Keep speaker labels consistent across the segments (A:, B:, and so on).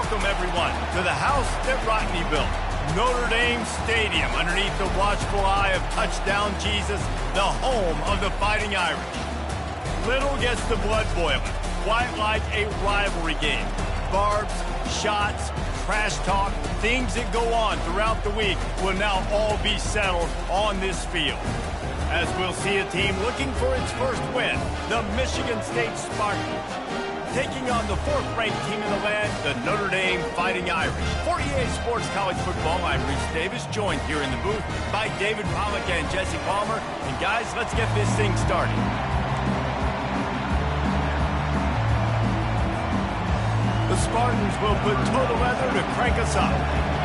A: Welcome, everyone, to the house that Rodney built. Notre Dame Stadium, underneath the watchful eye of Touchdown Jesus, the home of the Fighting Irish. Little gets the blood boiling, quite like a rivalry game. Barbs, shots, trash talk, things that go on throughout the week will now all be settled on this field. As we'll see a team looking for its first win, the Michigan State Spartans, taking on the fourth-ranked team in the land, the Notre Dame Fighting Irish. For EA Sports College Football, I'm Reese Davis, joined here in the booth by David Pollack and Jesse Palmer. And guys, let's get this thing started. The Spartans will put total weather to crank us up.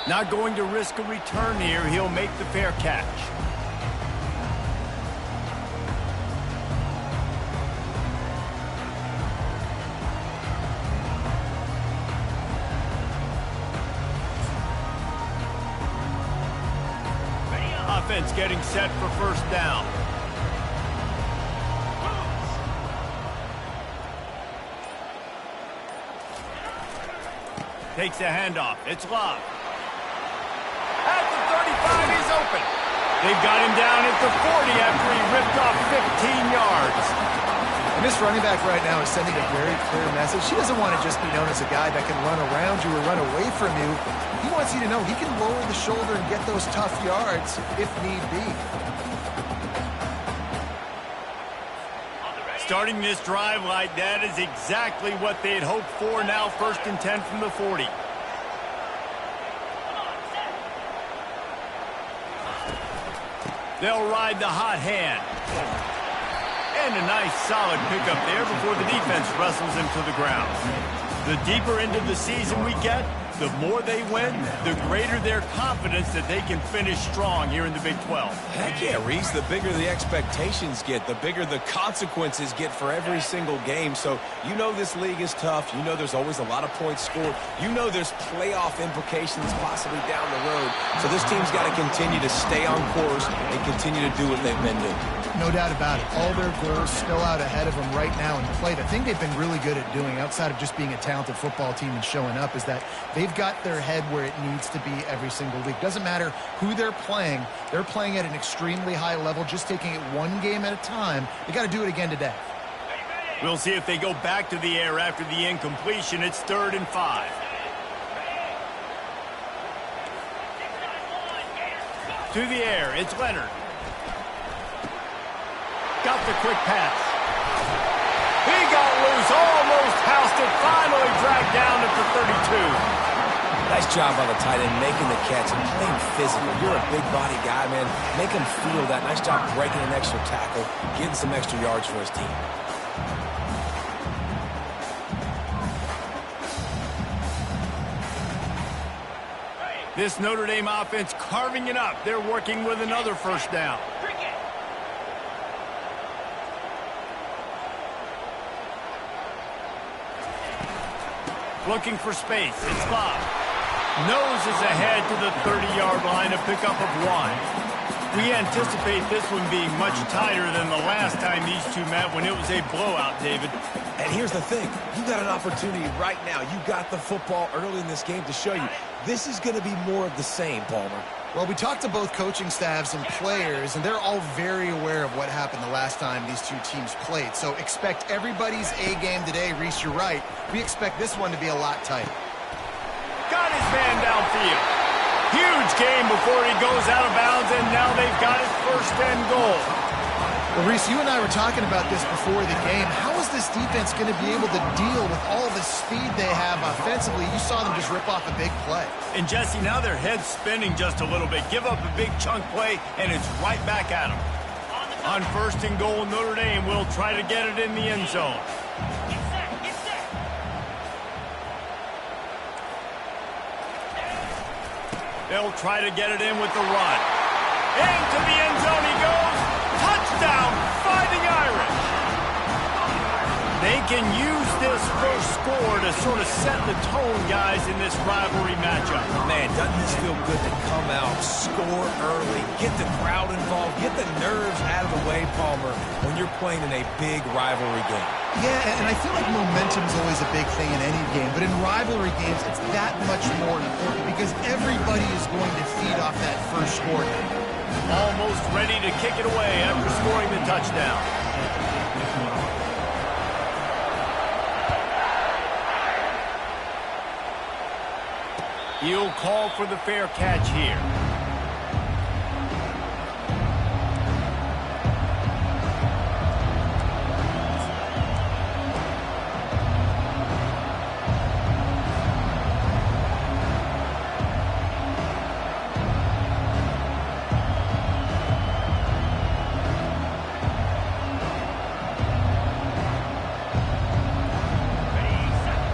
A: Not going to risk a return here. He'll make the fair catch. Offense getting set for first down. Takes a handoff. It's Love. At the 35, he's open. They've got him down at the 40 after he ripped off 15 yards.
B: And this running back right now is sending a very clear message. He doesn't want to just be known as a guy that can run around you or run away from you. He wants you to know he can lower the shoulder and get those tough yards if need be.
A: Starting this drive like that is exactly what they'd hoped for. Now 1st and 10 from the 40. They'll ride the hot hand. And a nice solid pickup there before the defense wrestles him to the ground. The deeper into the season we get, the more they win, the greater their confidence that they can finish strong here in the Big 12.
C: Heck yeah, Reese. The bigger the expectations get, the bigger the consequences get for every single game. So you know this league is tough. You know there's always a lot of points scored. You know there's playoff implications possibly down the road. So this team's got to continue to stay on course and continue to do what they've been doing.
B: No doubt about it. All their goals still out ahead of them right now in play. The thing they've been really good at doing, outside of just being a talented football team and showing up, is that they've got their head where it needs to be every single week. Doesn't matter who they're playing at an extremely high level, just taking it one game at a time. They got to do it again today.
A: We'll see if they go back to the air after the incompletion. It's 3rd and 5. To the air, it's Leonard. Got the quick pass. He got loose, almost housed it, finally dragged down at the 32.
C: Nice job by the tight end making the catch and playing physical. You're a big body guy, man. Make him feel that. Nice job breaking an extra tackle, getting some extra yards for his team.
A: This Notre Dame offense carving it up. They're working with another first down. Looking for space. It's Bob. Noses ahead to the 30-yard line, a pickup of 1. We anticipate this one being much tighter than the last time these two met when it was a blowout, David.
C: And here's the thing. You got an opportunity right now. You got the football early in this game to show you. This is going to be more of the same, Palmer.
B: Well, we talked to both coaching staffs and players, and they're all very aware of what happened the last time these two teams played. So expect everybody's A game today. Reese, you're right. We expect this one to be a lot tighter.
A: Got his man downfield. Huge game before he goes out of bounds, and now they've got his 1st and goal.
B: Well, Reese, you and I were talking about this before the game. How is this defense going to be able to deal with all the speed they have offensively? You saw them just rip off a big play.
A: And, Jesse, now their head's spinning just a little bit. Give up a big chunk play, and it's right back at them. On 1st and goal, Notre Dame will try to get it in the end zone. They'll try to get it in with the run. Into the end zone he goes. Touchdown, Fighting Irish. They can use this first score to sort of set the tone, guys, in this rivalry matchup.
C: Man, doesn't this feel good to come out, score early, get the crowd involved, get the nerves out of the way, Palmer, when you're playing in a big rivalry game.
B: Yeah, and I feel like momentum's always a big thing in any game, but in rivalry games, it's that much more important because everybody is going to feed off that first score.
A: Almost ready to kick it away after scoring the touchdown. He'll call for the fair catch here.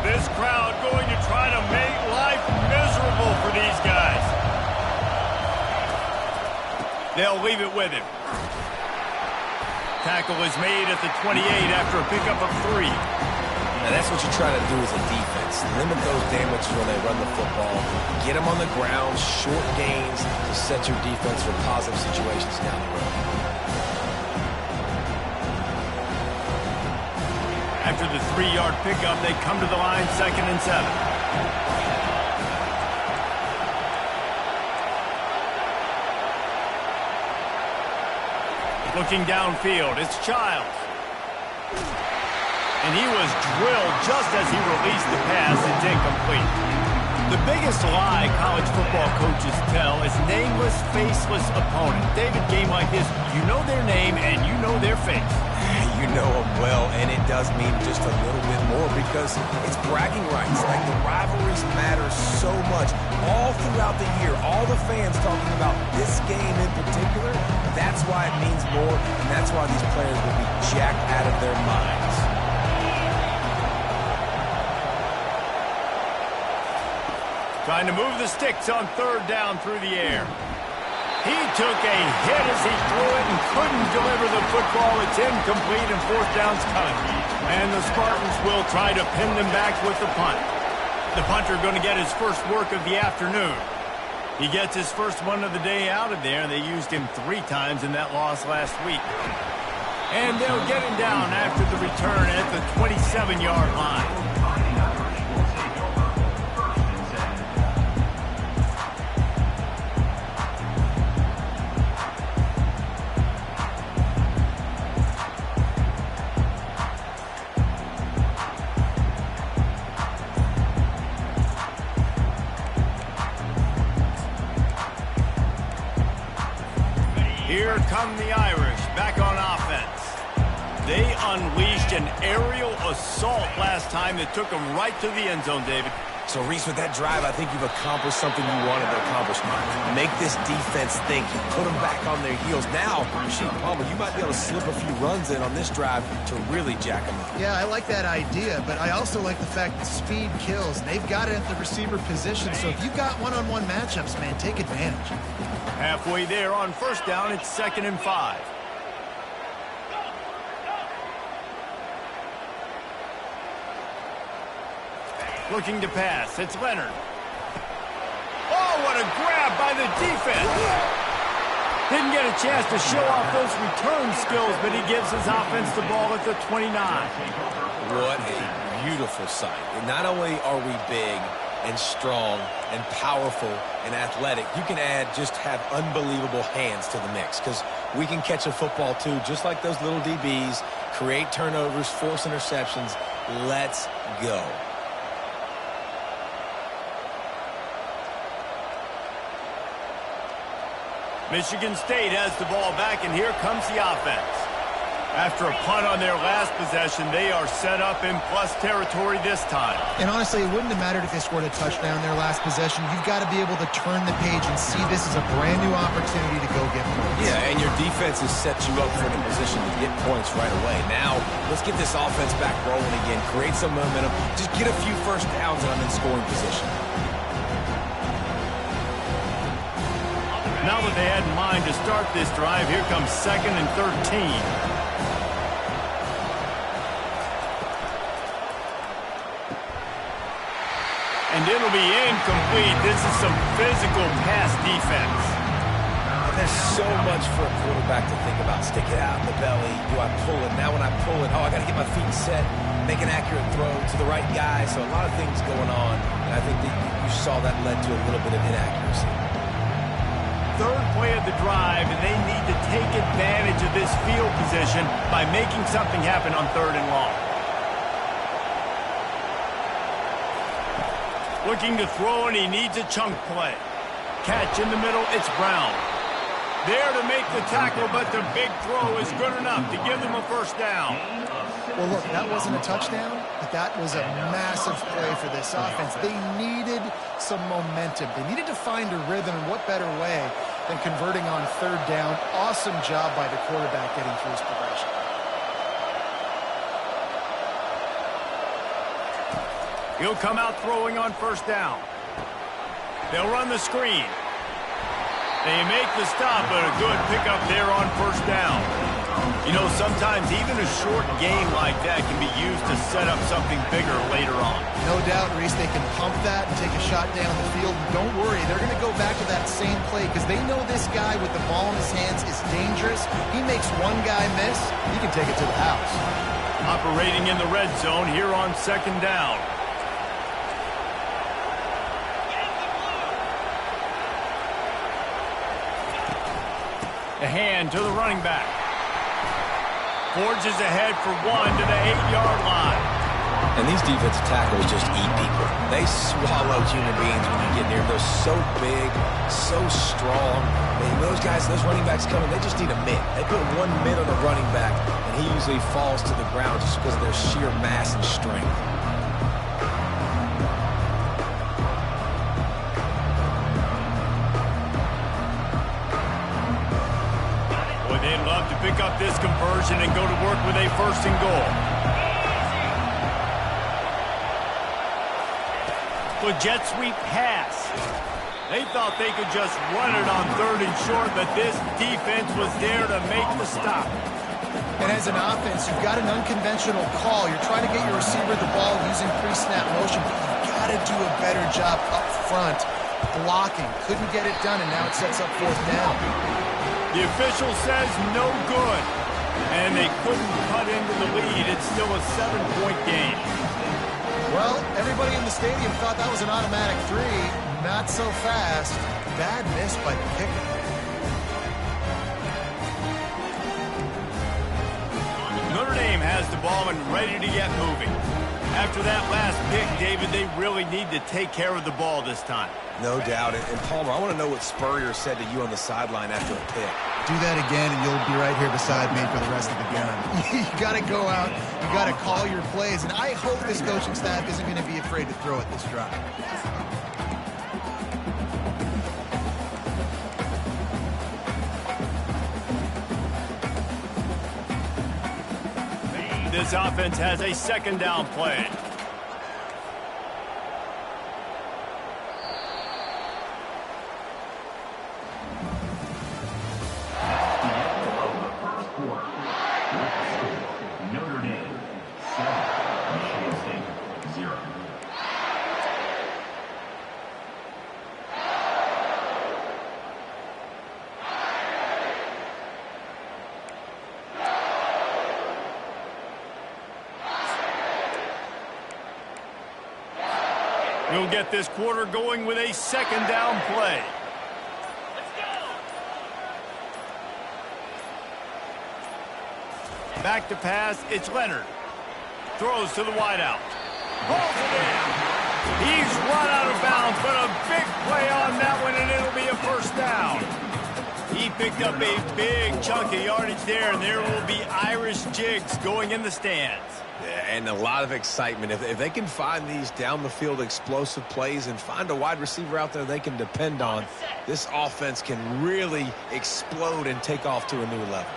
A: This crowd going to try to make life miserable for these guys. They'll leave it with him. Tackle is made at the 28 after a pickup of 3.
C: Now that's what you try to do as a defense. Limit those damages when they run the football. Get them on the ground, short gains to set your defense for positive situations down the road.
A: After the 3-yard pickup, they come to the line 2nd and 7. Looking downfield, it's Childs. And he was drilled just as he released the pass. It's incomplete. The biggest lie college football coaches tell is nameless, faceless opponent. David, game like this, you know their name and you know their face.
C: You know them well, and it does mean just a little bit more because it's bragging rights. Like the rivalries matter so much all throughout the year. All the fans talking about this game in particular, that's why it means more, and that's why these players will be jacked out of their minds.
A: Trying to move the sticks on 3rd down through the air. He took a hit as he threw it and couldn't deliver the football. It's incomplete and 4th down's coming. And the Spartans will try to pin them back with the punt. The punter going to get his first work of the afternoon. He gets his first one of the day out of there, and they used him 3 times in that loss last week. And they'll get him down after the return at the 27-yard line. Here come the Irish, back on offense. They unleashed an aerial assault last time that took them right to the end zone, David.
C: So, Reese, with that drive, I think you've accomplished something you wanted to accomplish. Make this defense think. Put them back on their heels. Now, Rasheed Palmer, you might be able to slip a few runs in on this drive to really jack them up.
B: Yeah, I like that idea, but I also like the fact that speed kills. They've got it at the receiver position, so if you've got one-on-one matchups, man, take advantage.
A: Halfway there on 1st down, it's 2nd and 5. Looking to pass, it's Leonard. Oh, what a grab by the defense! Didn't get a chance to show off those return skills, but he gives his offense the ball at the 29.
C: What a beautiful sight. And not only are we big and strong and powerful and athletic, you can just have unbelievable hands to the mix because we can catch a football too, just like those little DBs, create turnovers, force interceptions. Let's go.
A: Michigan State has the ball back, and here comes the offense. After a punt on their last possession, they are set up in plus territory this time.
B: And honestly, it wouldn't have mattered if they scored a touchdown their last possession. You've got to be able to turn the page and see this as a brand new opportunity to go get points.
C: Yeah, and your defense has set you up for the position to get points right away. Now, let's get this offense back rolling again, create some momentum, just get a few first downs and I'm in scoring position.
A: Now that they had in mind to start this drive, here comes 2nd and 13. And it'll be incomplete. This is some physical pass defense.
C: And there's so much for a quarterback to think about. Stick it out in the belly. Do I pull it? Now when I pull it, I got to get my feet set, make an accurate throw to the right guy. So a lot of things going on. And I think that you saw that led to a little bit of inaccuracy.
A: Third play of the drive, and they need to take advantage of this field position by making something happen on 3rd and long. Looking to throw, and he needs a chunk play. Catch in the middle, it's Brown. There to make the tackle, but the big throw is good enough to give them a first down.
B: Well, look, that wasn't a touchdown, but that was a massive play for this offense. They needed some momentum. They needed to find a rhythm, and what better way than converting on 3rd down. Awesome job by the quarterback getting through his progression.
A: He'll come out throwing on 1st down. They'll run the screen. They make the stop, but a good pickup there on 1st down. You know, sometimes even a short game like that can be used to set up something bigger later on.
B: No doubt, Reese, they can pump that and take a shot down the field. And don't worry, they're going to go back to that same play because they know this guy with the ball in his hands is dangerous. He makes one guy miss, he can take it to the house.
A: Operating in the red zone here on 2nd down. The hand to the running back. Forges ahead for 1 to the 8-yard line.
C: And these defensive tackles just eat people. They swallow human beings when you get near. They're so big, so strong. Those guys, those running backs coming, they just need a mitt. They put 1 mitt on the running back, and he usually falls to the ground just because of their sheer mass and strength.
A: They'd love to pick up this conversion and go to work with a 1st and goal. With jet sweep pass. They thought they could just run it on 3rd and short, but this defense was there to make the stop.
B: And as an offense, you've got an unconventional call. You're trying to get your receiver the ball using pre-snap motion, but you've got to do a better job up front blocking. Couldn't get it done, and now it sets up 4th down.
A: The official says no good, and they couldn't cut into the lead. It's still a 7-point game.
B: Well, everybody in the stadium thought that was an automatic 3. Not so fast. Bad miss by the kicker.
A: Notre Dame has the ball and ready to get moving. After that last pick, David, they really need to take care of the ball this time.
C: No doubt. And Palmer, I want to know what Spurrier said to you on the sideline after a pick.
B: Do that again, and you'll be right here beside me for the rest of the game. You got to go out. You got to call your plays. And I hope this coaching staff isn't going to be afraid to throw it this drive.
A: This offense has a 2nd down play.
D: Notre Dame 7, Michigan State 0.
A: We'll get this quarter going with a 2nd down play. Back to pass, it's Leonard. Throws to the wideout. Balls it in. He's run out of bounds, but a big play on that one, and it'll be a 1st down. He picked up a big chunk of yardage there, and there will be Irish jigs going in the stands.
C: Yeah, and a lot of excitement. If they can find these down-the-field explosive plays and find a wide receiver out there they can depend on, this offense can really explode and take off to a new level.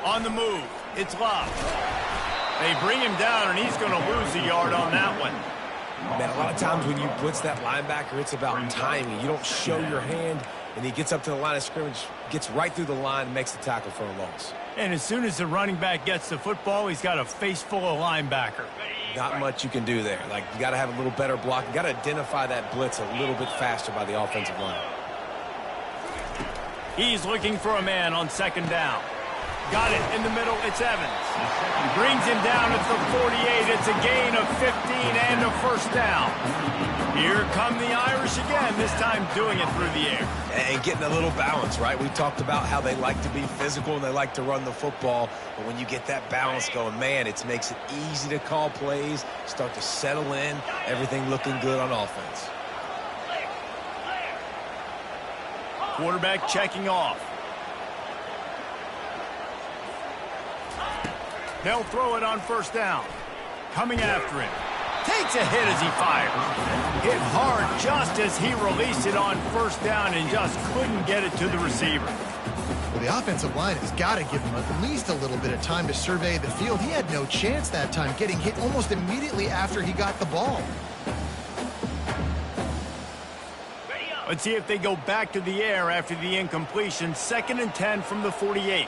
A: On the move, it's Love. They bring him down, and he's going to lose a yard on that one.
C: Man, a lot of times when you blitz that linebacker, it's about timing. You don't show your hand, and he gets up to the line of scrimmage, gets right through the line, and makes the tackle for a loss.
A: And as soon as the running back gets the football, he's got a face full of linebacker.
C: Not much you can do there. Like, you got to have a little better block. You got to identify that blitz a little bit faster by the offensive line.
A: He's looking for a man on second down. Got it in the middle. It's Evans. Brings him down at the 48. It's a gain of 15 and a first down. Here come the Irish again, this time doing it through the air.
C: And getting a little balance, right? We talked about how they like to be physical and they like to run the football. But when you get that balance going, man, it makes it easy to call plays, start to settle in, everything looking good on offense.
A: Quarterback checking off. They'll throw it on first down. Coming after him. Takes a hit as he fires. Hit hard just as he released it on first down and just couldn't get it to the receiver.
B: Well, the offensive line has got to give him at least a little bit of time to survey the field. He had no chance that time, getting hit almost immediately after he got the ball.
A: Let's see if they go back to the air after the incompletion. 2nd and 10 from the 48.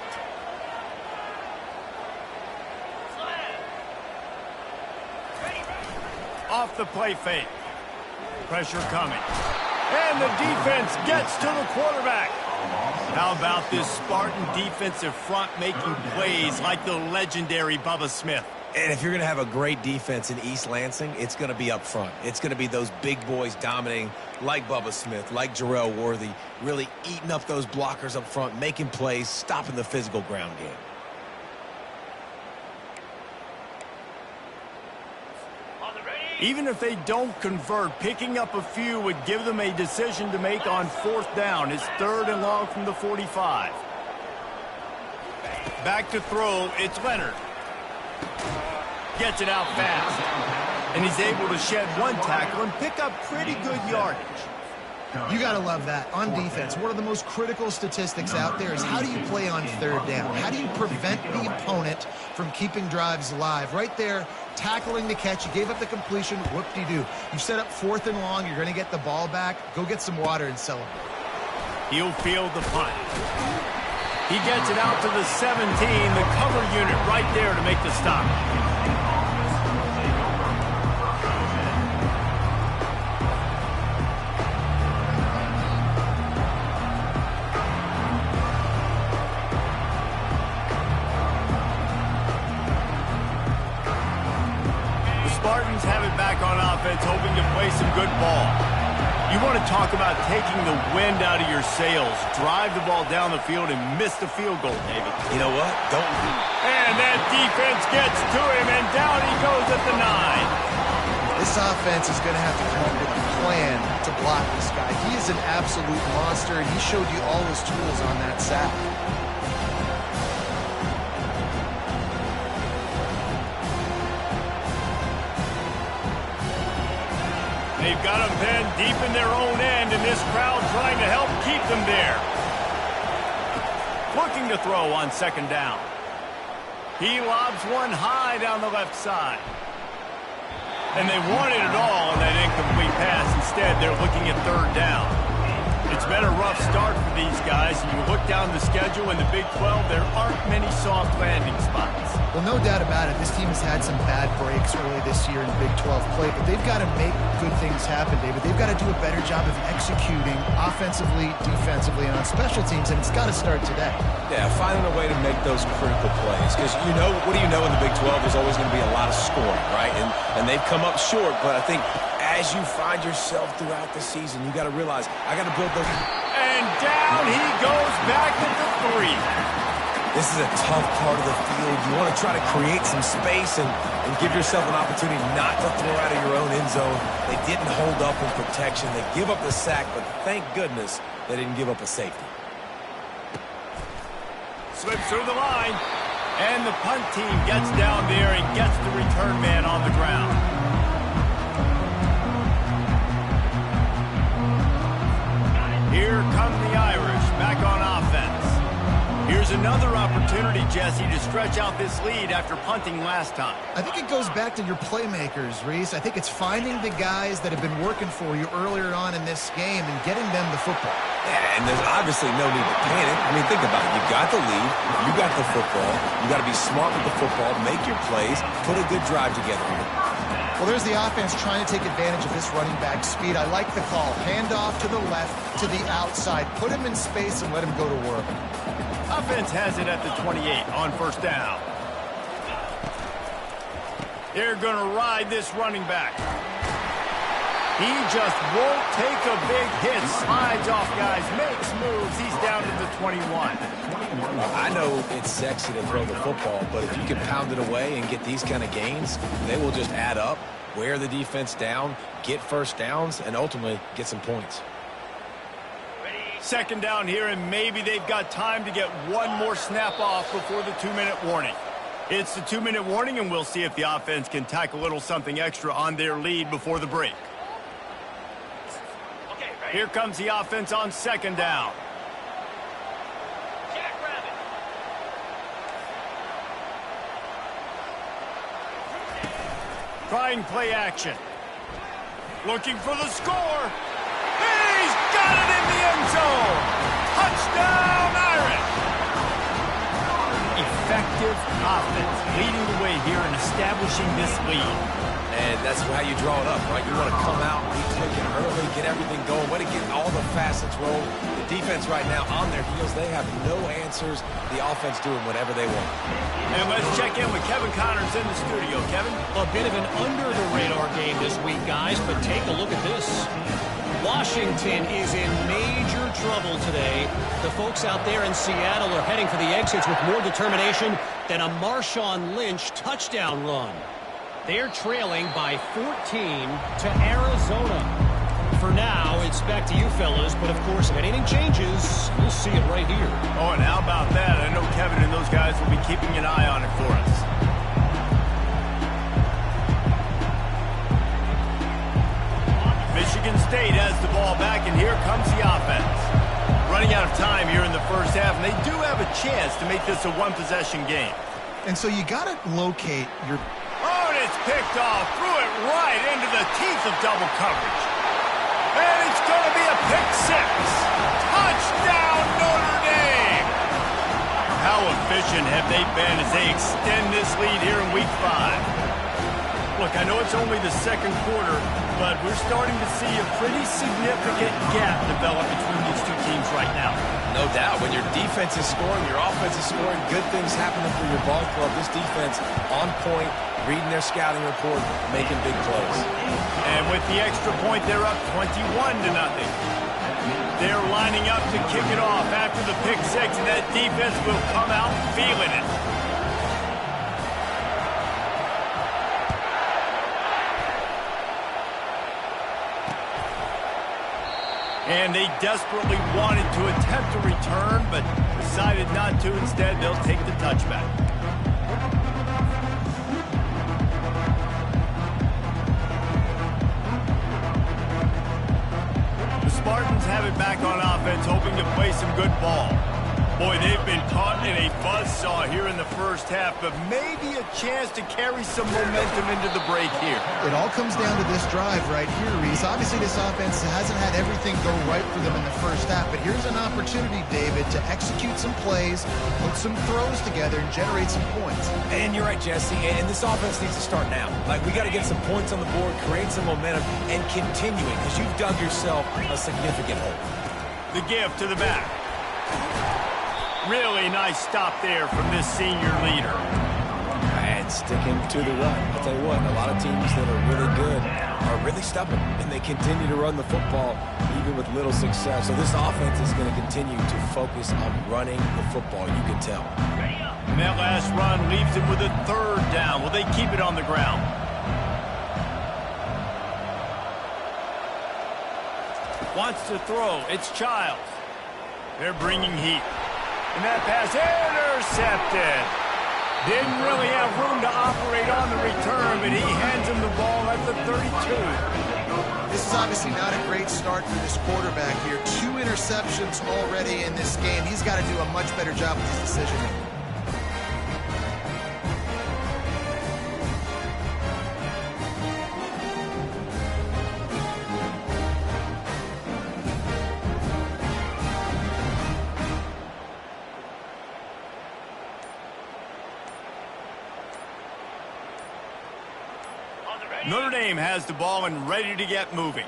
A: Off the play fake. Pressure coming. And the defense gets to the quarterback. How about this Spartan defensive front making plays like the legendary Bubba Smith?
C: And if you're going to have a great defense in East Lansing, it's going to be up front. It's going to be those big boys dominating like Bubba Smith, like Jarrell Worthy, really eating up those blockers up front, making plays, stopping the physical ground game.
A: Even if they don't convert, picking up a few would give them a decision to make on 4th down. It's 3rd and long from the 45. Back to throw, it's Leonard. Gets it out fast. And he's able to shed one tackle and pick up pretty good yardage.
B: You got to love that. On defense, one of the most critical statistics out there is how do you play on 3rd down? How do you prevent the opponent from keeping drives alive? Right there, tackling the catch. You gave up the completion. Whoop-de-doo. You set up 4th and long. You're going to get the ball back. Go get some water and celebrate.
A: He'll field the punt. He gets it out to the 17. The cover unit right there to make the stop. Spartans have it back on offense, hoping to play some good ball. You want to talk about taking the wind out of your sails. Drive the ball down the field and miss the field goal, David.
C: You know what? Don't.
A: And that defense gets to him, and down he goes at the 9.
B: This offense is going to have to come up with a plan to block this guy. He is an absolute monster, and he showed you all his tools on that sack.
A: They've got them pinned deep in their own end, and this crowd trying to help keep them there. Looking to throw on 2nd down. He lobs one high down the left side. And they wanted it all on that incomplete pass. Instead, they're looking at 3rd down. It's been a rough start for these guys. And you look down the schedule in the Big 12, there aren't many soft landing spots.
B: Well, no doubt about it. This team has had some bad breaks early this year in Big 12 play, but they've got to make good things happen, David. They've got to do a better job of executing offensively, defensively, and on special teams, and it's got to start today.
C: Yeah, finding a way to make those critical plays. Because, you know, what do you know in the Big 12? There's always going to be a lot of scoring, right? And they've come up short, but I think as you find yourself throughout the season, you got to realize, I got to build those.
A: And down he goes back at the 3.
C: This is a tough part of the field. You want to try to create some space and give yourself an opportunity not to throw out of your own end zone. They didn't hold up in protection. They give up the sack, but thank goodness they didn't give up a safety.
A: Slips through the line, and the punt team gets down there and gets the return man on the ground. Here come the Irish back on offense. Here's Here's another opportunity, Jesse, to stretch out this lead after punting last time.
B: I think it goes back to your playmakers, Reese. I think it's finding the guys that have been working for you earlier on in this game and getting them the football.
C: Yeah, and there's obviously no need to panic. I mean, think about it. You got the lead. You got the football. You got to be smart with the football, make your plays, put a good drive together.
B: Well, there's the offense trying to take advantage of this running back speed. I like the call. Hand off to the left, to the outside. Put him in space and let him go to work.
A: Offense has it at the 28 on first down. They're going to ride this running back. He just won't take a big hit. Slides off guys, makes moves. He's down to the 21.
C: I know it's sexy to throw the football, but if you can pound it away and get these kind of gains, they will just add up, wear the defense down, get first downs, and ultimately get some points.
A: Second down here, and maybe they've got time to get one more snap off before the 2-minute warning. It's the 2-minute warning, and we'll see if the offense can tack a little something extra on their lead before the break. Here comes the offense on second down. Trying play action. Looking for the score. He's got it in the end zone. Touchdown, Irish. Effective offense leading the way here and establishing this lead.
C: And that's how you draw it up, right? You want to come out, be clicking early, get everything going, way to get all the facets rolling. The defense right now on their heels, they have no answers. The offense doing whatever they want.
A: And let's check in with Kevin Connors in the studio. Kevin?
E: A bit of an under-the-radar game this week, guys, but take a look at this. Washington is in major trouble today. The folks out there in Seattle are heading for the exits with more determination than a Marshawn Lynch touchdown run. They're trailing by 14 to Arizona. For now, it's back to you fellas, but of course, if anything changes, you'll see it right here.
A: Oh, and how about that? I know Kevin and those guys will be keeping an eye on it for us. Michigan State has the ball back, and here comes the offense. Running out of time here in the first half, and they do have a chance to make this a one-possession game.
B: And so you got to locate your...
A: Oh, and it's picked off, threw it right into the teeth of double coverage. And it's going to be a pick six. Touchdown, Notre Dame. How efficient have they been as they extend this lead here in Week 5? Look, I know it's only the second quarter, but we're starting to see a pretty significant gap develop between these two teams right now.
C: No doubt. When your defense is scoring, your offense is scoring, good things happening for your ball club. This defense on point, reading their scouting report, making big plays.
A: And with the extra point, they're up 21-0. They're lining up to kick it off after the pick six, and that defense will come out feeling it. And they desperately wanted to attempt a return, but decided not to. Instead, they'll take the touchback. The Spartans have it back on offense, hoping to play some good ball. Boy, they've been caught in a buzzsaw here in the first half, but maybe a chance to carry some momentum into the break here.
B: It all comes down to this drive right here, Reese. Obviously, this offense hasn't had everything go right for them in the first half, but here's an opportunity, David, to execute some plays, put some throws together, and generate some points.
C: And you're right, Jesse, and this offense needs to start now. Like, we got to get some points on the board, create some momentum, and continue it, because you've dug yourself a significant hole.
A: The give to the back. Really nice stop there from this senior leader.
C: And sticking to the run. I'll tell you what, a lot of teams that are really good are really stubborn, and they continue to run the football even with little success. So this offense is going to continue to focus on running the football, you can tell.
A: And that last run leaves him with a third down. Will they keep it on the ground? Wants to throw. It's Childs. They're bringing heat. And that pass intercepted. Didn't really have room to operate on the return, but he hands him the ball at the 32.
B: This is obviously not a great start for this quarterback here. 2 interceptions already in this game. He's got to do a much better job with his decision-making.
A: Notre Dame has the ball and ready to get moving.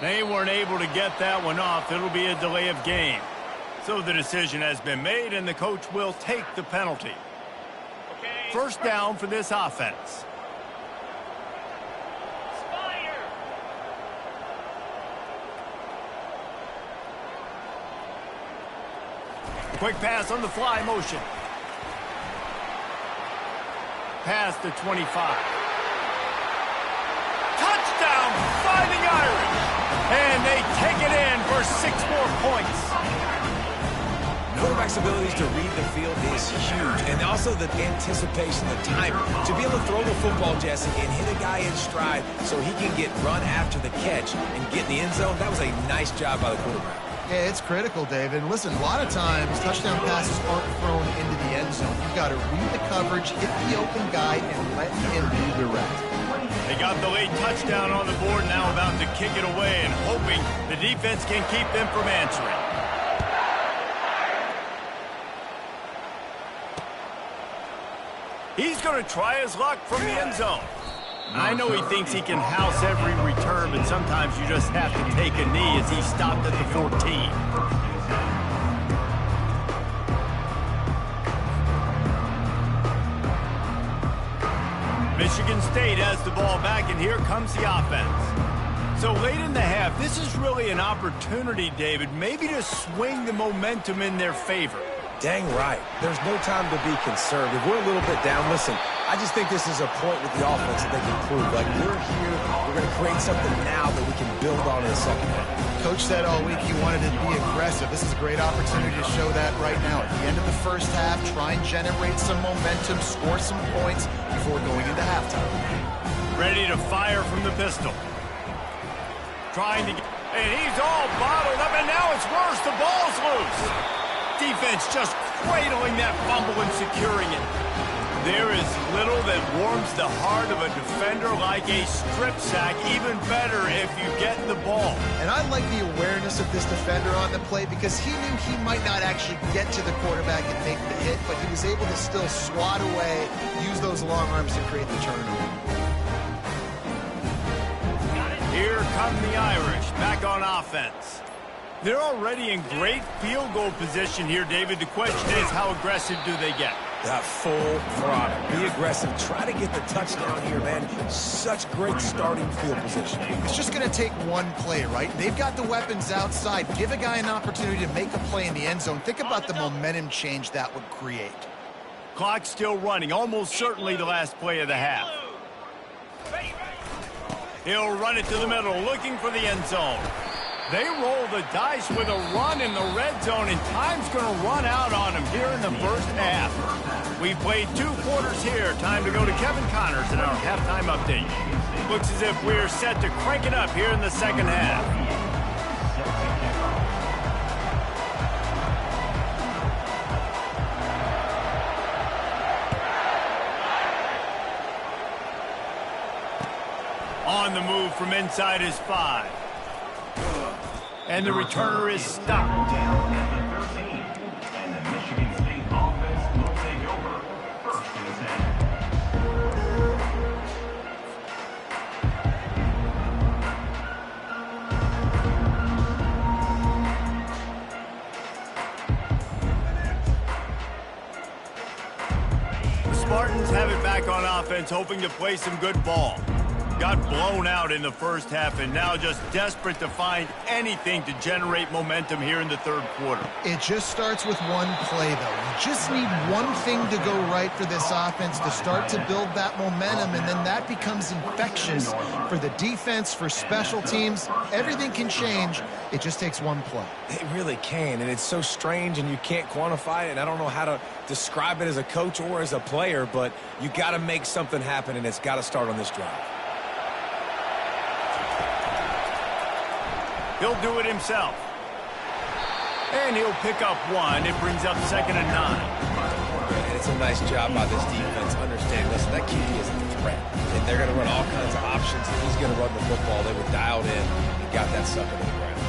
A: They weren't able to get that one off. It'll be a delay of game. So the decision has been made, and the coach will take the penalty. First down for this offense. Quick pass on the fly motion. Past the 25. Touchdown, Fighting Irish! And they take it in for 6 more points.
C: Quarterback's abilities to read the field is huge, and also the anticipation, the timing. To be able to throw the football, Jesse, and hit a guy in stride so he can get run after the catch and get in the end zone, that was a nice job by the quarterback.
B: Yeah, it's critical, David. Listen, a lot of times touchdown passes aren't thrown into the end zone. You've got to read the coverage, hit the open guy, and let him be direct.
A: They got the late touchdown on the board, now about to kick it away and hoping the defense can keep them from answering. He's going to try his luck from the end zone. I know he thinks he can house every return, but sometimes you just have to take a knee as he stopped at the 14. Michigan State has the ball back, and here comes the offense. So late in the half, this is really an opportunity, David, maybe to swing the momentum in their favor.
C: Dang right. There's no time to be concerned. If we're a little bit down, listen, I just think this is a point with the offense that they can prove. Like, we're here, we're going to create something now that we can build on in the second half.
B: Coach said all week he wanted to be aggressive. This is a great opportunity to show that right now. At the end of the first half, try and generate some momentum, score some points before going into halftime.
A: Ready to fire from the pistol. Trying to get, and he's all bottled up, and now it's worse. The ball's loose. Defense just cradling that fumble and securing it. There is little that warms the heart of a defender like a strip sack. Even better if you get the ball.
B: And I like the awareness of this defender on the play because he knew he might not actually get to the quarterback and make the hit, but he was able to still swat away, use those long arms to create the turnover.
A: Here come the Irish back on offense. They're already in great field goal position here, David. The question is, how aggressive do they get?
C: That full throttle. Be aggressive. Try to get the touchdown here, man. Such great starting field position.
B: It's just going to take one play, right? They've got the weapons outside. Give a guy an opportunity to make a play in the end zone. Think about the momentum change that would create.
A: Clock still running. Almost certainly the last play of the half. He'll run it to the middle, looking for the end zone. They roll the dice with a run in the red zone, and time's going to run out on them here in the first half. We've played 2 quarters here. Time to go to Kevin Connors in our halftime update. Looks as if we're set to crank it up here in the second half. On the move from inside his 5. And the returner is stopped.
D: Down at the 13, and the Michigan State offense will take over. First and
A: 10. The Spartans have it back on offense, hoping to play some good ball. Got blown out in the first half and now just desperate to find anything to generate momentum here in the third quarter.
B: It just starts with one play, though. You just need one thing to go right for this offense to start to build that momentum, and then that becomes infectious for the defense, for special teams. Everything can change. It just takes one play.
C: It really can, and it's so strange, and you can't quantify it, and I don't know how to describe it as a coach or as a player, but you got to make something happen, and it's got to start on this drive.
A: He'll do it himself. And he'll pick up one. It brings up 2nd and 9.
C: And it's a nice job by this defense. Understand, listen, that QB isn't a threat. And they're going to run all kinds of options. If he's going to run the football, they were dialed in and got that sucker to the ground.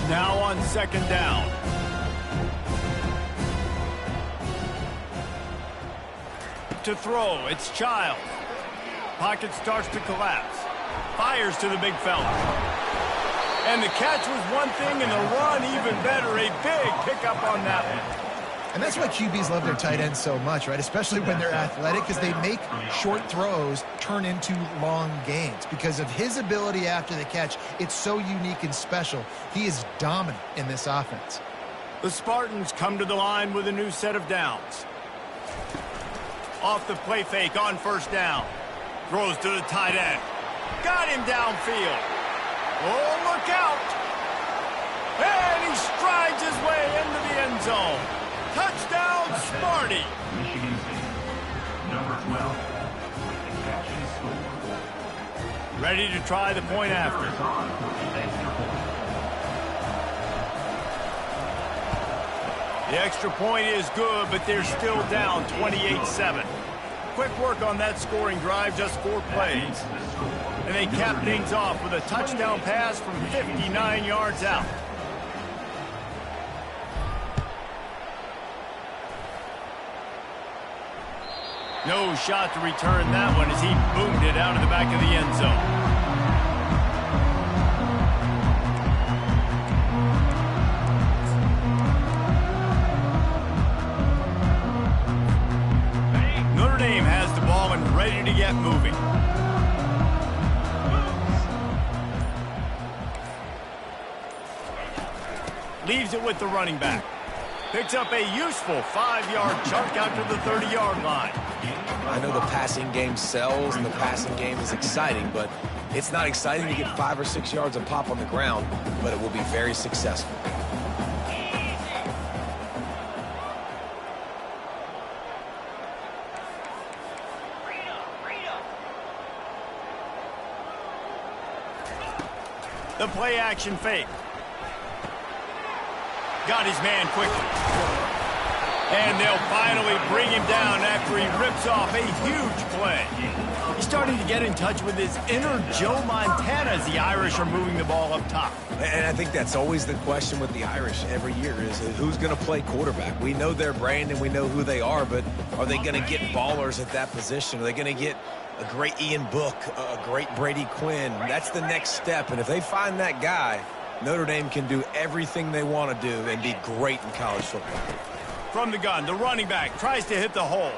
A: Now on 2nd down. To throw, it's Child. Pocket starts to collapse. Fires to the big fella. And the catch was one thing, and the run even better. A big pickup on that one.
B: And that's why QBs love their tight ends so much, right? Especially when they're athletic, because they make short throws turn into long gains. Because of his ability after the catch, it's so unique and special. He is dominant in this offense.
A: The Spartans come to the line with a new set of downs. Off the play fake on 1st down. Throws to the tight end. Got him downfield. Oh, look out. And he strides his way into the end zone. Touchdown, Sparty.
D: Michigan State, number 12, with the catch and score.
A: Ready to try the point after.
D: Is on for the extra point.
A: The extra point is good, but they're still down 28-7. Quick work on that scoring drive, just 4 plays. And they cap things off with a touchdown pass from 59 yards out. No shot to return that one as he boomed it out of the back of the end zone. Notre Dame has the ball and ready to get moving. Leaves it with the running back. Picks up a useful 5-yard chunk out to the 30-yard line.
C: I know the passing game sells and the passing game is exciting, but it's not exciting to get 5 or 6 yards of pop on the ground, but it will be very successful.
A: The play action fake. Got his man quickly. And they'll finally bring him down after he rips off a huge play. He's starting to get in touch with his inner Joe Montana as the Irish are moving the ball up top.
C: And I think that's always the question with the Irish every year is who's going to play quarterback. We know their brand and we know who they are, but are they going to get ballers at that position? Are they going to get a great Ian Book, a great Brady Quinn? That's the next step, and if they find that guy, Notre Dame can do everything they want to do and be great in college football.
A: From the gun, the running back tries to hit the hole.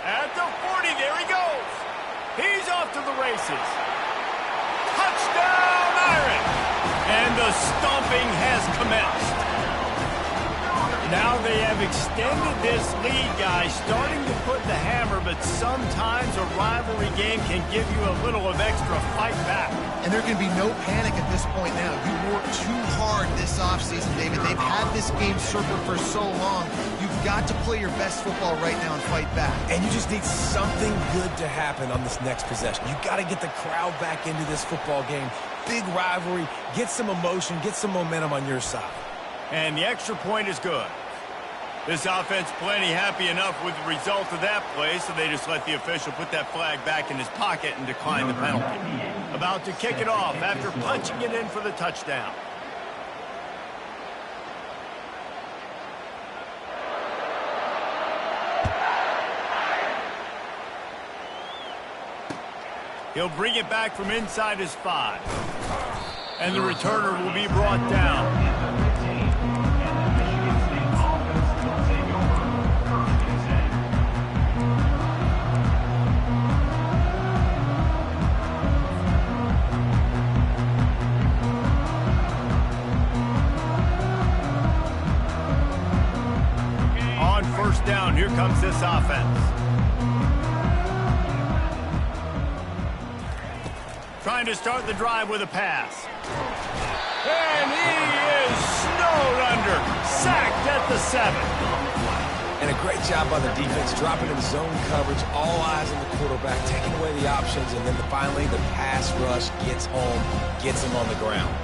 A: At the 40, there he goes. He's off to the races. Touchdown, Irish! And the stomping has commenced. Now they have extended this lead, guys, starting to put the hammer, but sometimes a rivalry game can give you a little of extra fight back.
B: And there can be no panic at this point now. You worked too hard this offseason, David. They've had this game circled for so long. You've got to play your best football right now and fight back.
C: And you just need something good to happen on this next possession. You got to get the crowd back into this football game. Big rivalry. Get some emotion. Get some momentum on your side.
A: And the extra point is good. This offense plenty happy enough with the result of that play, so they just let the official put that flag back in his pocket and decline the penalty. About to kick it off after punching it in for the touchdown. He'll bring it back from inside his 5. And the returner will be brought down. On 1st down, here comes this offense. Trying to start the drive with a pass. And he is snowed under. Sacked at the 7.
C: And a great job by the defense, dropping in zone coverage, all eyes on the quarterback, taking away the options, and then finally the pass rush gets home, gets him on the ground.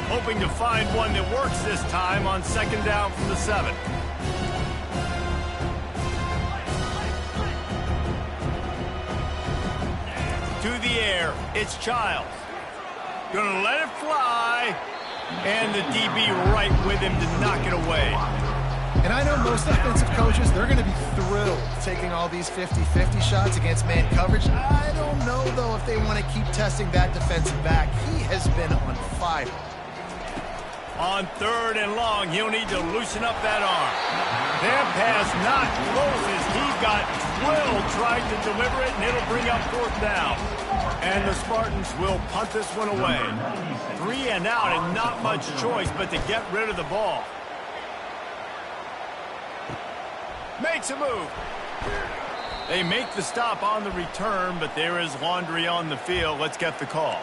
A: Hoping to find one that works this time on second down from the 7. To the air, it's Childs. Gonna let it fly. And the DB right with him to knock it away.
B: And I know most offensive coaches, they're going to be thrilled taking all these 50-50 shots against man coverage. I don't know, though, if they want to keep testing that defensive back. He has been on fire.
A: On 3rd and long, he'll need to loosen up that arm. That pass not close as he got drilled trying to deliver it, and it'll bring up 4th down. And the Spartans will punt this one away. 3 and out, and not much choice but to get rid of the ball. Makes a move. They make the stop on the return, but there is laundry on the field. Let's get the call.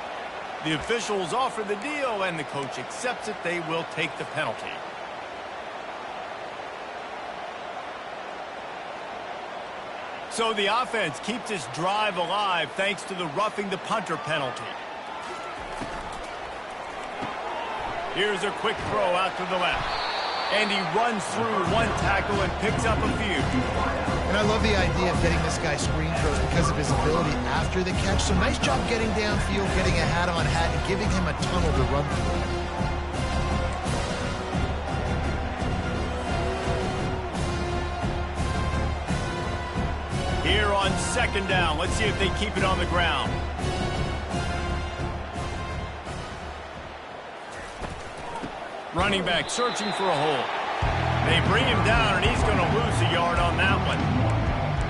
A: The officials offer the deal, and the coach accepts it. They will take the penalty. So the offense keeps this drive alive thanks to the roughing the punter penalty. Here's a quick throw out to the left. And he runs through one tackle and picks up a few.
B: And I love the idea of getting this guy screen throws because of his ability after the catch. So nice job getting downfield, getting a hat-on-hat, and giving him a tunnel to run through.
A: Here on second down, let's see if they keep it on the ground. Running back searching for a hole. They bring him down, and he's going to lose a yard on that one.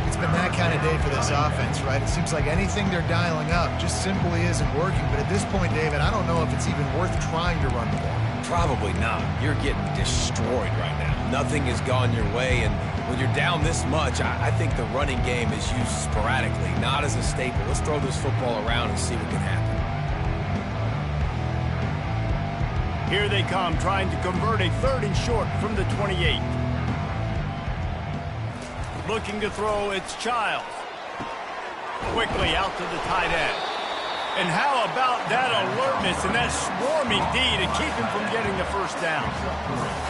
B: It's been that kind of day for this offense, right? It seems like anything they're dialing up just simply isn't working. But at this point, David, I don't know if it's even worth trying to run the ball.
C: Probably not. You're getting destroyed right now. Nothing has gone your way, and when you're down this much, I think the running game is used sporadically, not as a staple. Let's throw this football around and see what can happen.
A: Here they come, trying to convert a 3rd and short from the 28. Looking to throw, it's Childs. Quickly out to the tight end. And how about that alertness and that swarming D to keep him from getting the first down?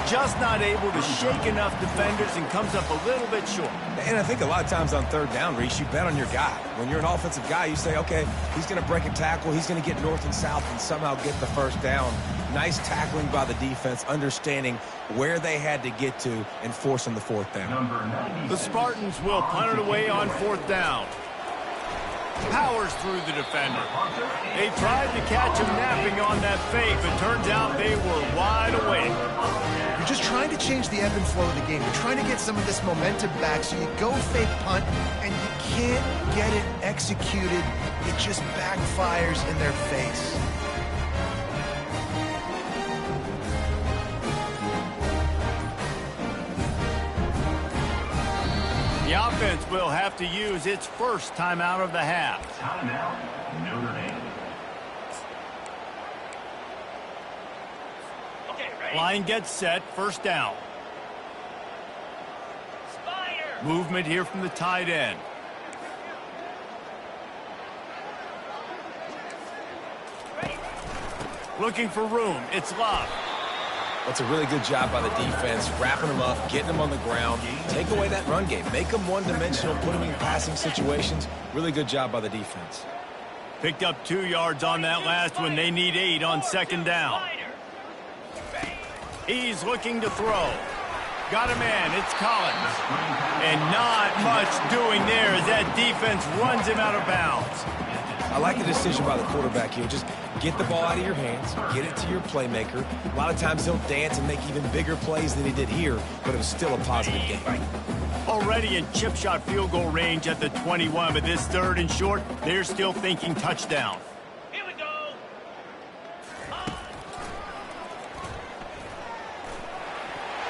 A: Just not able to shake enough defenders and comes up a little bit short.
C: And I think a lot of times on 3rd down, Reese, you bet on your guy. When you're an offensive guy, you say, okay, he's going to break a tackle, he's going to get north and south and somehow get the first down. Nice tackling by the defense, understanding where they had to get to and forcing the 4th down.
A: The Spartans will punt it away on 4th down. Powers through the defender. They tried to catch him napping on that fake, but turns out they were wide awake.
B: You're just trying to change the ebb and flow of the game. You're trying to get some of this momentum back, so you go fake punt, and you can't get it executed. It just backfires in their face.
A: The offense will have to use its first timeout of the half.
D: Timeout, Notre Dame.
F: Okay, ready?
A: Line gets set, first down.
F: Spider!
A: Movement here from the tight end.
F: Ready?
A: Looking for room, it's Love.
C: That's a really good job by the defense, wrapping them up, getting them on the ground. Take away that run game. Make them one-dimensional, put them in passing situations. Really good job by the defense.
A: Picked up 2 yards on that last one. They need 8 on second down. He's looking to throw. Got a man, it's Collins. And not much doing there as that defense runs him out of bounds.
C: I like the decision by the quarterback here. Just get the ball out of your hands, get it to your playmaker. A lot of times he'll dance and make even bigger plays than he did here, but it was still a positive game.
A: Already in chip shot field goal range at the 21, but this 3rd and short, they're still thinking touchdown.
F: Here we go!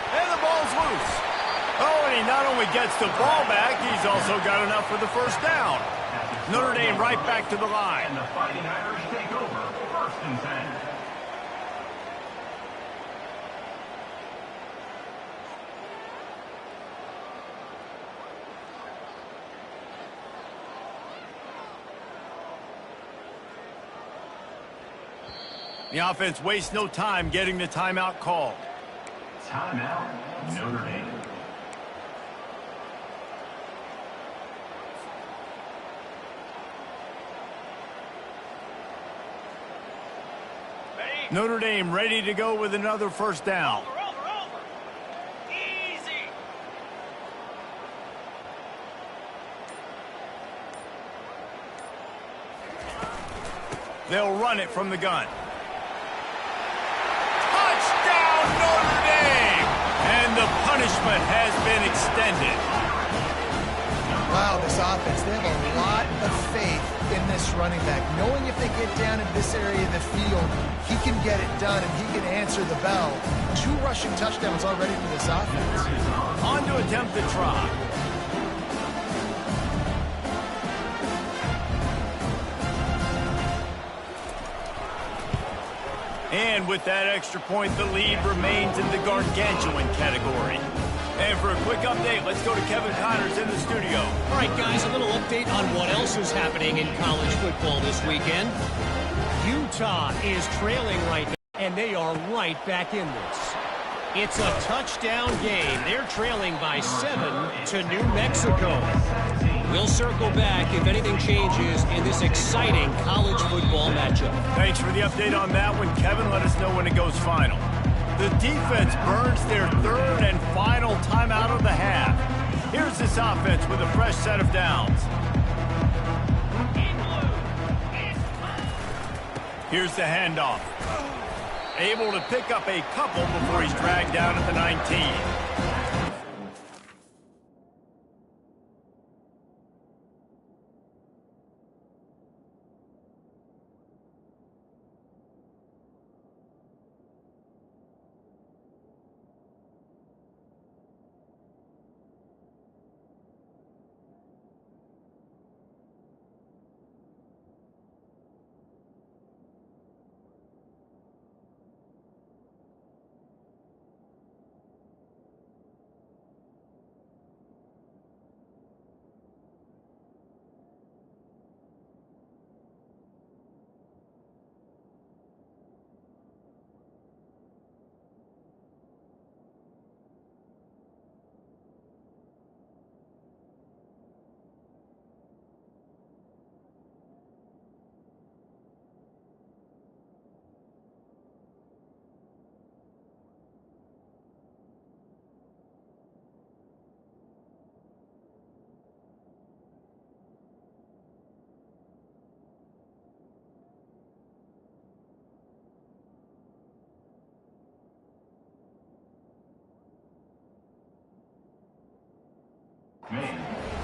A: And the ball's loose. Oh, and he not only gets the ball back, he's also got enough for the first down. Notre Dame right back to the line.
D: And the Fighting Irish take over 1st and 10.
A: The offense wastes no time getting the timeout called.
D: Timeout, Notre Dame.
F: Ready?
A: Notre Dame ready to go with another first down.
F: Over. Easy.
A: They'll run it from the gun. Touchdown, Notre Dame! And the punishment has been extended.
B: Wow, this offense, they have a lot of faith in this running back. Knowing if they get down in this area of the field, he can get it done and he can answer the bell. 2 rushing touchdowns already for this offense.
A: On to attempt the try. And with that extra point, the lead remains in the gargantuan category. And for a quick update, let's go to Kevin Connors in the studio.
E: All right, guys, a little update on what else is happening in college football this weekend. Utah is trailing right now, and they are right back in this. It's a touchdown game. They're trailing by 7 to New Mexico. We'll circle back if anything changes in this exciting college football matchup.
A: Thanks for the update on that one, Kevin. Let us know when it goes final. The defense burns their 3rd and final timeout of the half. Here's this offense with a fresh set of downs. Here's the handoff. Able to pick up a couple before he's dragged down at the 19.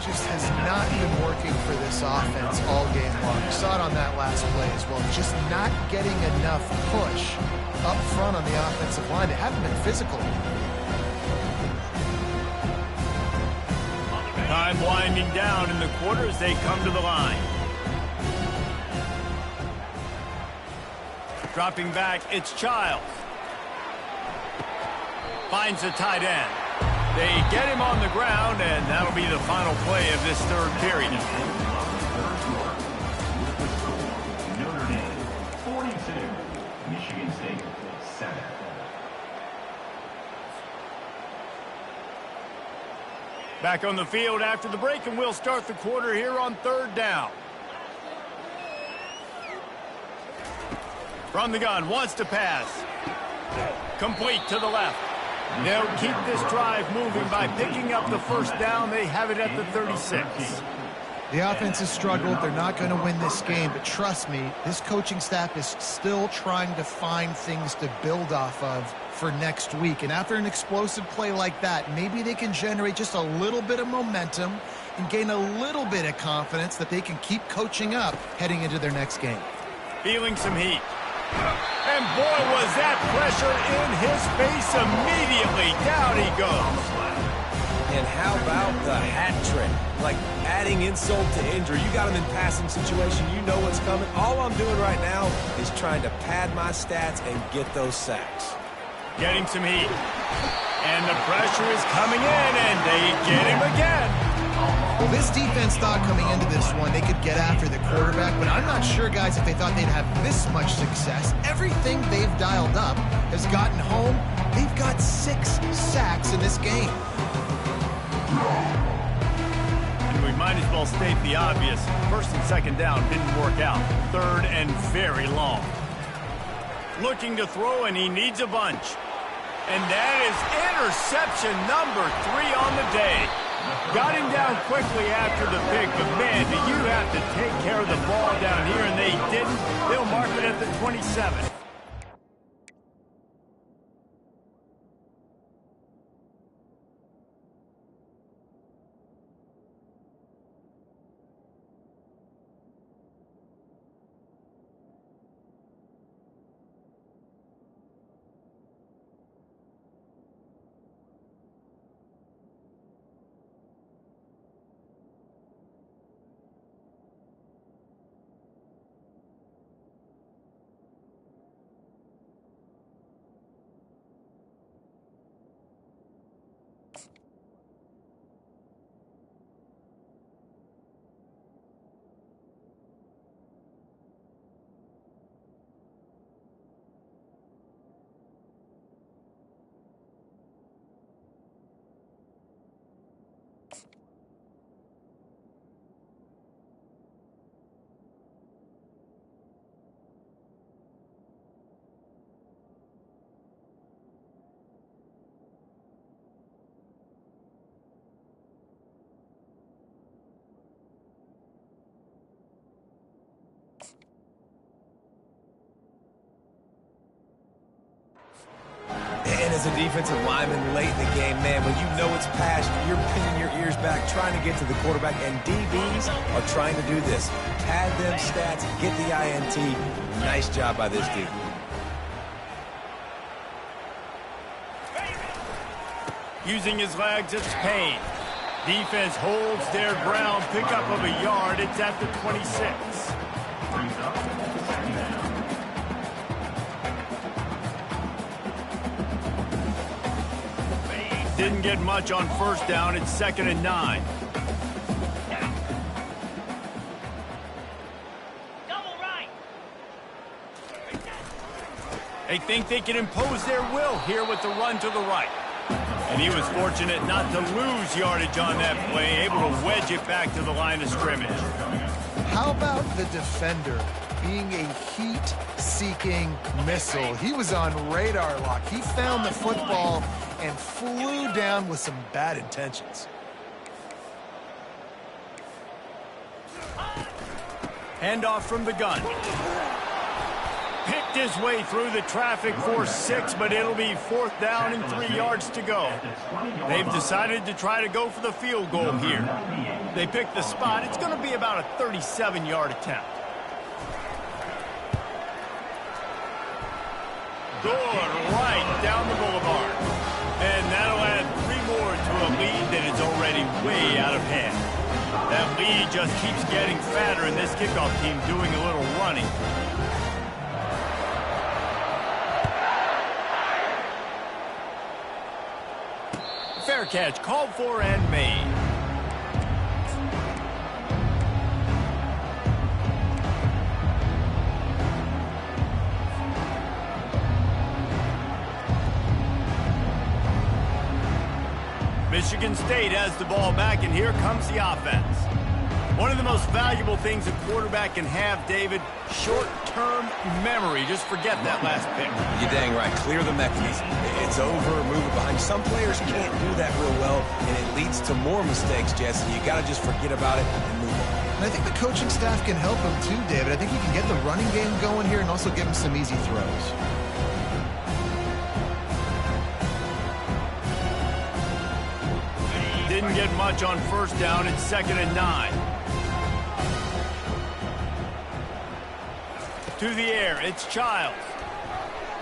B: Just has not been working for this offense all game long. You saw it on that last play as well. Just not getting enough push up front on the offensive line. They haven't been physical.
A: Time winding down in the quarter as they come to the line. Dropping back, it's Childs. Finds the tight end. They get him on the ground, and that'll be the final play of this 3rd period.
D: Notre Dame, 42. Michigan State, 7.
A: Back on the field after the break, and we'll start the quarter here on 3rd down. From the gun, wants to pass. Complete to the left. They'll keep this drive moving by picking up the first down. They have it at the 36.
B: The offense has struggled. They're not going to win this game, but trust me, this coaching staff is still trying to find things to build off of for next week. And after an explosive play like that, maybe they can generate just a little bit of momentum and gain a little bit of confidence that they can keep coaching up heading into their next game.
A: Feeling some heat. And boy, was that pressure in his face immediately. Down he goes.
C: And how about the hat trick? Like adding insult to injury. You got him in passing situation. You know what's coming. All I'm doing right now is trying to pad my stats and get those sacks.
A: Getting some heat. And the pressure is coming in, and they get him again.
B: Well, this defense thought coming into this one they could get after the quarterback, but I'm not sure, guys, if they thought they'd have this much success. Everything they've dialed up has gotten home. They've got 6 sacks in this game.
A: And we might as well state the obvious. First and second down didn't work out. Third and very long. Looking to throw, and he needs a bunch. And that is interception number 3 on the day. Got him down quickly after the pick, but man, do you have to take care of the ball down here, and they didn't. They'll mark it at the 27.
C: And as a defensive lineman late in the game, man, when you know it's past, you're pinning your ears back, trying to get to the quarterback, and DBs are trying to do this. Pad them stats, get the INT. Nice job by this dude.
A: Using his legs, it's Payne. Defense holds their ground, pickup of a yard. It's at the 26. Didn't get much on first down. It's 2nd and 9.
F: Double right.
A: They think they can impose their will here with the run to the right. And he was fortunate not to lose yardage on that play, able to wedge it back to the line of scrimmage.
B: How about the defender being a heat-seeking missile? He was on radar lock. He found the football and flew down with some bad intentions.
A: Handoff from the gun. Picked his way through the traffic for 6, but it'll be 4th down and 3 yards to go. They've decided to try to go for the field goal here. They picked the spot. It's going to be about a 37-yard attempt. Good right down the boulevard. And that'll add 3 more to a lead that is already way out of hand. That lead just keeps getting fatter, and this kickoff team doing a little running. Fair catch, called for and made. Michigan State has the ball back, and here comes the offense. One of the most valuable things a quarterback can have, David, short-term memory. Just forget that last pick.
C: You're dang right. Clear the mechanism. It's over, move it behind. Some players can't do that real well, and it leads to more mistakes, Jesse. You got to just forget about it and move on.
B: And I think the coaching staff can help him too, David. I think he can get the running game going here and also give him some easy throws.
A: Didn't get much on first down. It's 2nd and 9. To the air, it's Childs.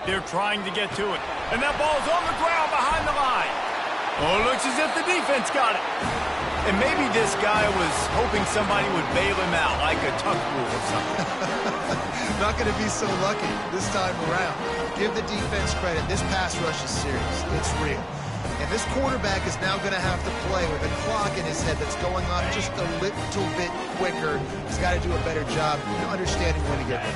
A: They're trying to get to it. And that ball's on the ground behind the line. Oh, it looks as if the defense got it. And maybe this guy was hoping somebody would bail him out, like a tuck rule or something.
B: Not going to be so lucky this time around. Give the defense credit. This pass rush is serious. It's real. And this quarterback is now going to have to play with a clock in his head that's going off just a little bit quicker. He's got to do a better job understanding when to get there.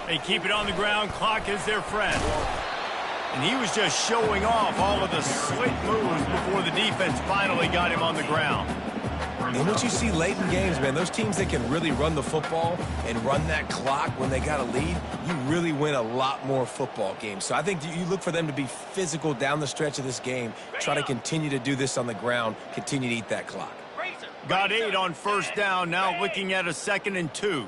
A: They keep it on the ground. Clock is their friend. And he was just showing off all of the slick moves before the defense finally got him on the ground.
C: And what you see late in games, man, those teams that can really run the football and run that clock when they got a lead, you really win a lot more football games. So I think you look for them to be physical down the stretch of this game, try to continue to do this on the ground, continue to eat that clock.
A: Got 8 on first down, now looking at a 2nd and 2.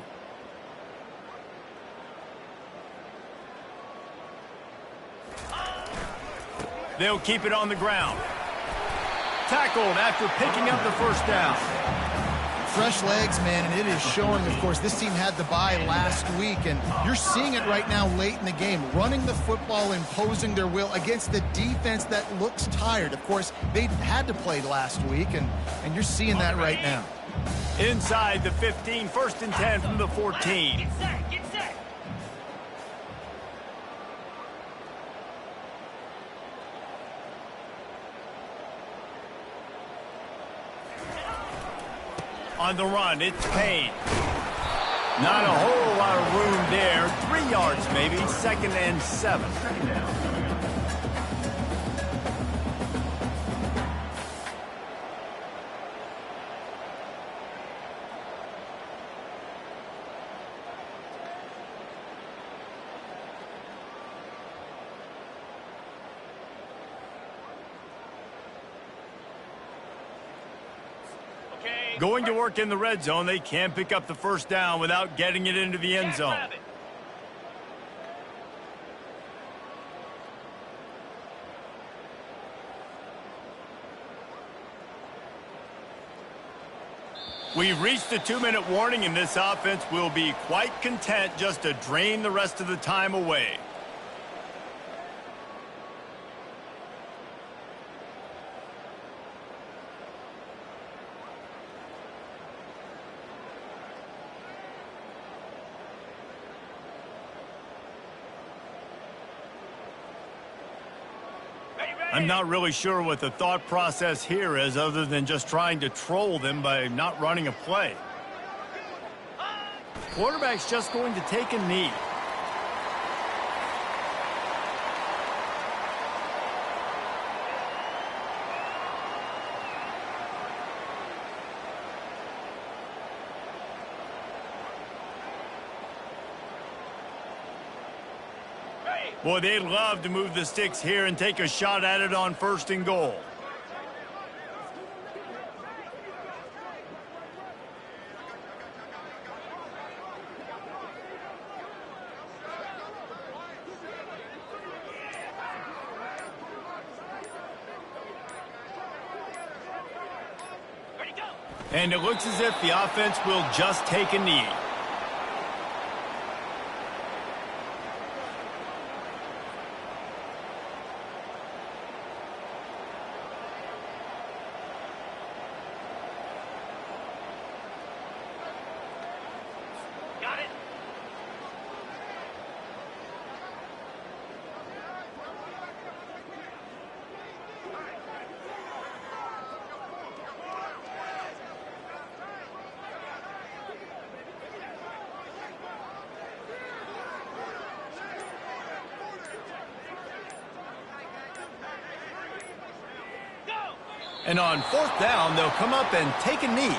A: They'll keep it on the ground. Tackled after picking up the first down.
B: Fresh legs, man, and it is showing, of course, this team had the bye last week, and you're seeing it right now late in the game, running the football, imposing their will against the defense that looks tired. Of course, they had to play last week, and you're seeing that right now.
A: Inside the 15, 1st and 10 from the 14.
F: Get set, get set.
A: On the run, it's Payne. Not a whole lot of room there. 3 yards maybe, 2nd and 7. Going to work in the red zone. They can't pick up the first down without getting it into the end zone. We've reached the 2-minute warning, and this offense will be quite content just to drain the rest of the time away. I'm not really sure what the thought process here is other than just trying to troll them by not running a play. Quarterback's just going to take a knee. Boy, they'd love to move the sticks here and take a shot at it on 1st and goal. And it looks as if the offense will just take a knee. And on 4th down, they'll come up and take a knee.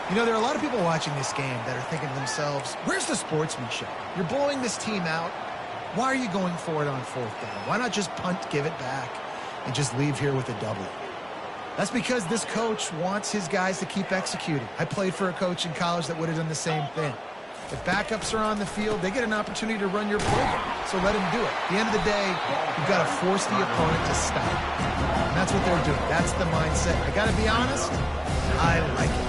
B: You know, there are a lot of people watching this game that are thinking to themselves, where's the sportsmanship? You're blowing this team out. Why are you going for it on 4th down? Why not just punt, give it back, and just leave here with a W? That's because this coach wants his guys to keep executing. I played for a coach in college that would have done the same thing. If backups are on the field, they get an opportunity to run your program, so let them do it. At the end of the day, you've got to force the opponent to stop. And that's what they're doing. That's the mindset. I got to be honest, I like it.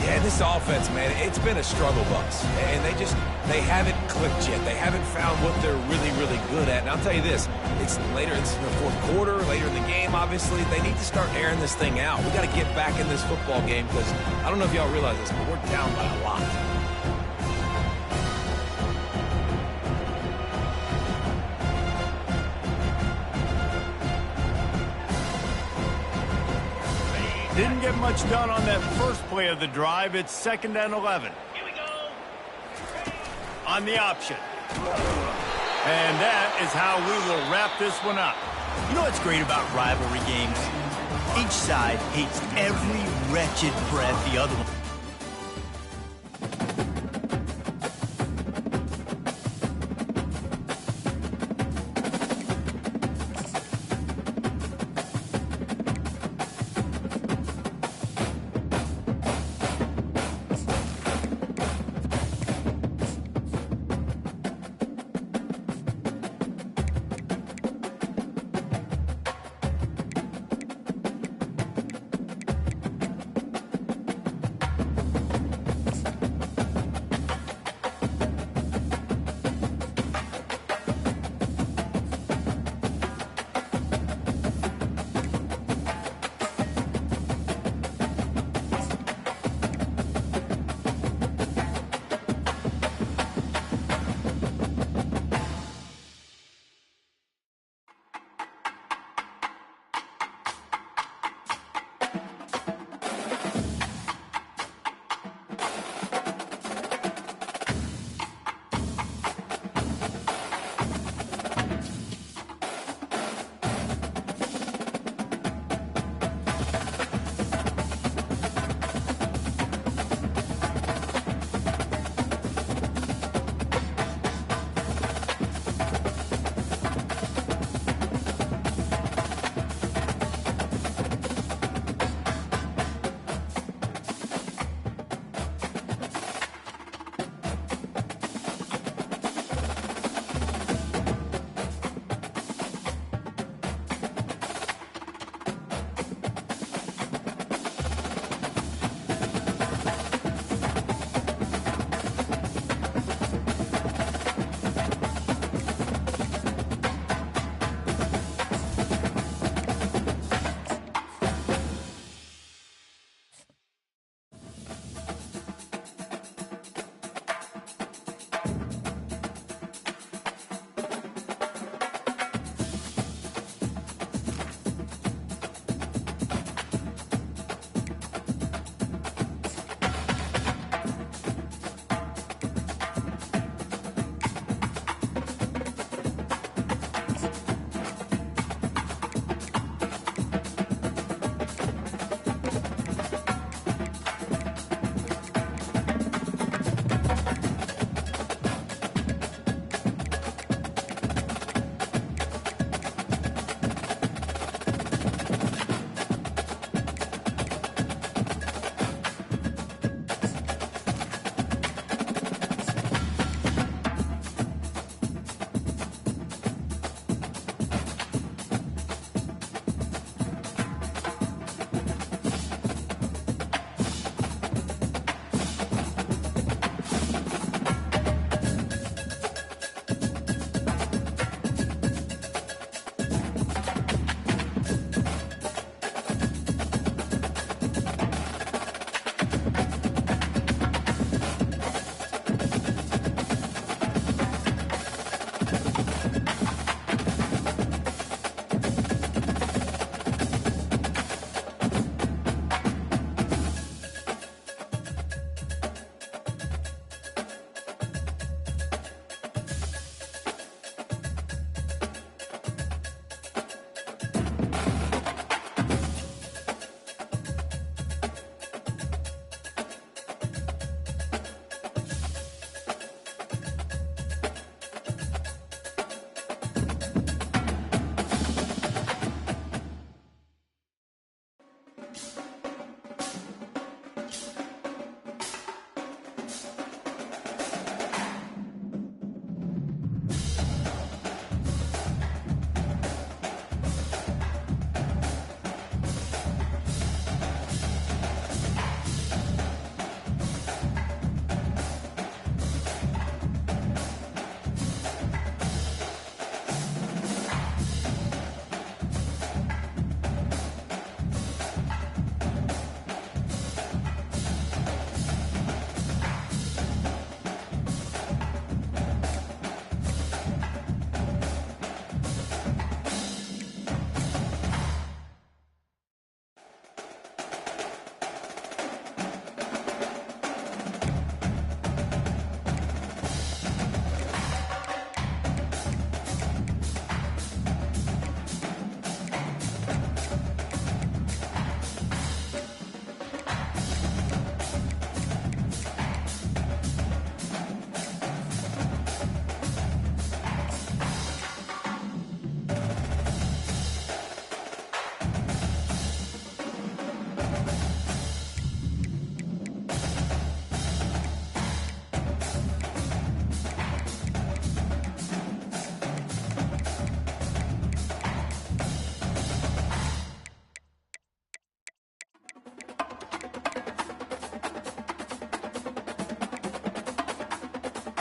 C: Yeah, this offense, man, it's been a struggle bus. And they haven't clicked yet. They haven't found what they're really, really good at. And I'll tell you this, it's in the 4th quarter, later in the game, obviously. They need to start airing this thing out. We got to get back in this football game because I don't know if y'all realize this, but we're down by a lot.
A: Didn't get much done on that first play of the drive. It's 2nd and 11.
F: Here we go.
A: On the option. And that is how we will wrap this one up.
G: You know what's great about rivalry games? Each side hates every wretched breath the other one.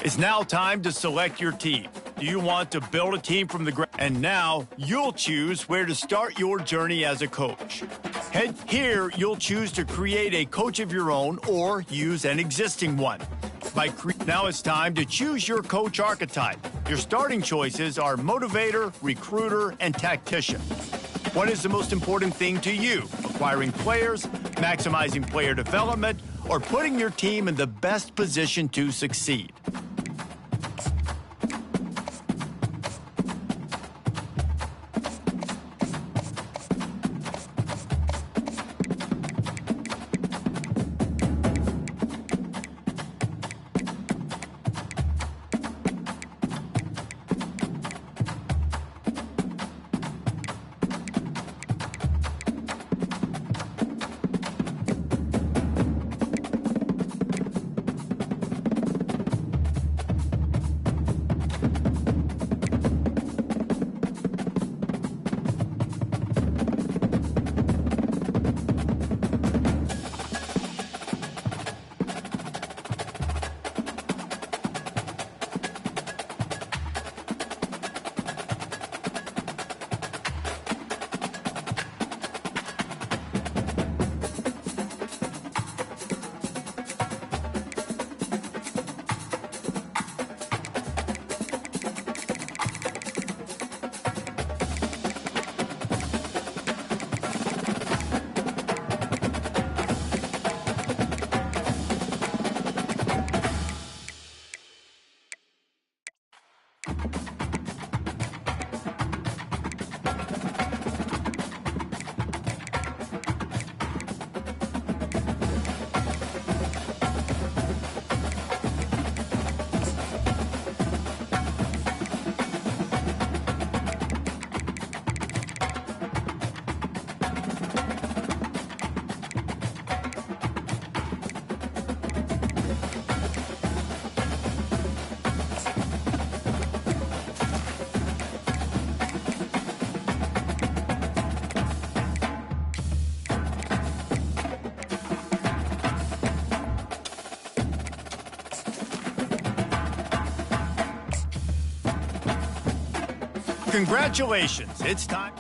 A: It's now time to select your team. Do you want to build a team from the ground? And now you'll choose where to start your journey as a coach. Here, you'll choose to create a coach of your own or use an existing one. Now it's time to choose your coach archetype. Your starting choices are motivator, recruiter, and tactician. What is the most important thing to you? Acquiring players, maximizing player development, or putting your team in the best position to succeed? Congratulations, it's time.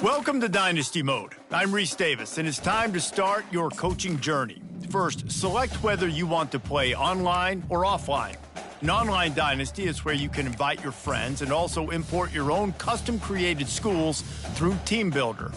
A: Welcome to Dynasty Mode. I'm Reese Davis, and it's time to start your coaching journey. First, select whether you want to play online or offline. An online dynasty is where you can invite your friends and also import your own custom-created schools through TeamBuilder.